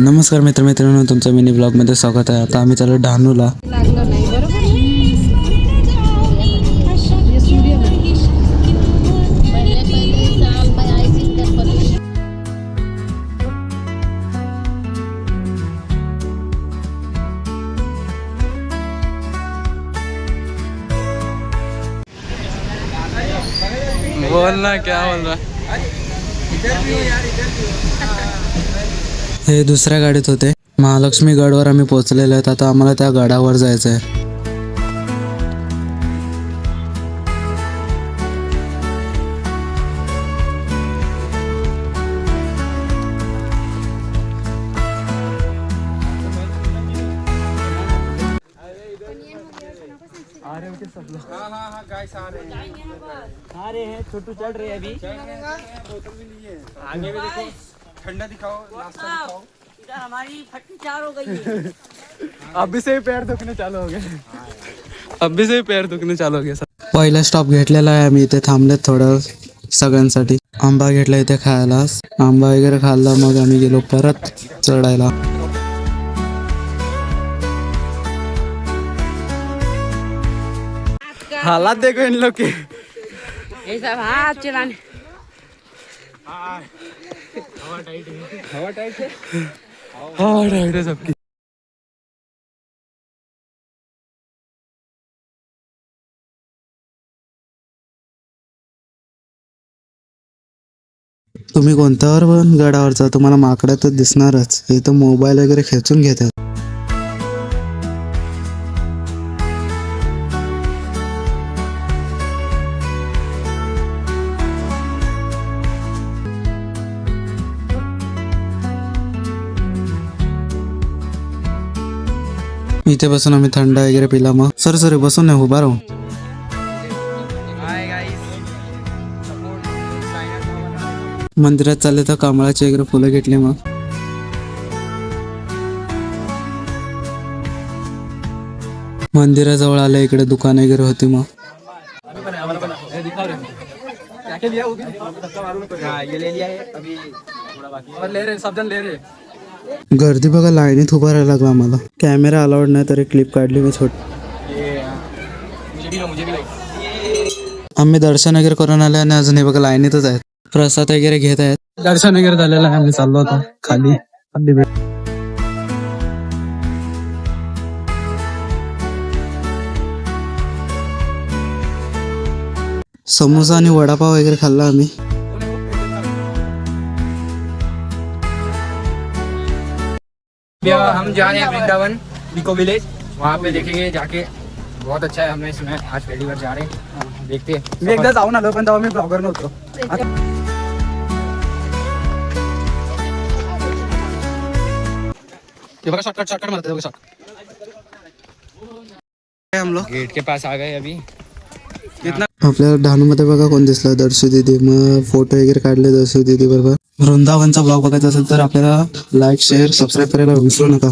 नमस्कार मित्रांनो, तुमचं मिनी ब्लॉगमध्ये स्वागत आहे। आता आम्ही चाललो डहाणूला। बोलना क्या बोल रहा? हे दुसऱ्या गाडीत होते। महालक्ष्मी गडवर आम्ही पोहोचलेलो आहेत। आता आम्हाला त्या गडावर जायचं आहे। अरे हैं छोटू चढ़ रहे हैं अभी। आगे में देखो, ठंडा दिखाओ, नाश्ता दिखाओ। इधर हमारी फटकी चार हो गई है। अभी से ही पैर दुखने चालू हो गए। अभी से ही पैर दुखने चालू हो गए। पहिला स्टॉप घेतलेला आहे आम्ही। इथे थांबले थोडं सगळ्यांसाठी। आंबा घेतला इथे खायला। आंबा वगैरे खाल्ला, मग आम्ही गेलो परत चढायला। हालात देखो इन लोग के। ये सब हाथ चलाने। हवा टाइट है सबकी। तुम्ही कोणत्यावर पण गडावरचा तुम्हाला माकडं तर दिसणारच। हे तर मोबाईल वगैरे खेचून घेतात। इथे बसून आम्ही थंड वगैरे पिला। मग सर बसून नाही, उभा राहू। मंदिरात चालले तर कमळाची वगैरे फुलं घेतली। मग मंदिराजवळ आले, इकडे दुकान वगैरे होती। मग गर्दी बघा, लाईनीत उभा राहायला लागला आम्हाला। कॅमेरा अलाउड नाही तरी क्लिप काढली मी छोटी। आम्ही दर्शन वगैरे करून आले आणि अजून हे बघा लाईनीतच आहेत। प्रसाद वगैरे घेत आहेत। दर्शन वगैरे झालेलं आहे। आम्ही चाललो होतो खाली। समोसा आणि वडापाव वगैरे खाल्ला आम्ही। हम जा रहे हैं वृंदावन इको विलेज। वहाँ पे देखेंगे जाके, बहुत अच्छा है। हमने सुना है, आज पहली बार जा रहे हैं, देखते हैं। मी एकदा जाऊन आलो, पण तेव्हा मी ब्लॉगर नव्हतो। ये बघा शॉर्टकट मारते हैं। हम लोग गेट के पास आ गए अभी। आपल्याला डहाणूमध्ये बघा कोण दिसलं, दर्शू दीदी। मग फोटो वगैरे काढले दर्शू दीदी बरोबर। वृंदावनचा ब्लॉग बघायचा असेल तर आपल्याला लाईक, शेअर, सबस्क्राईब करायला विसरू नका।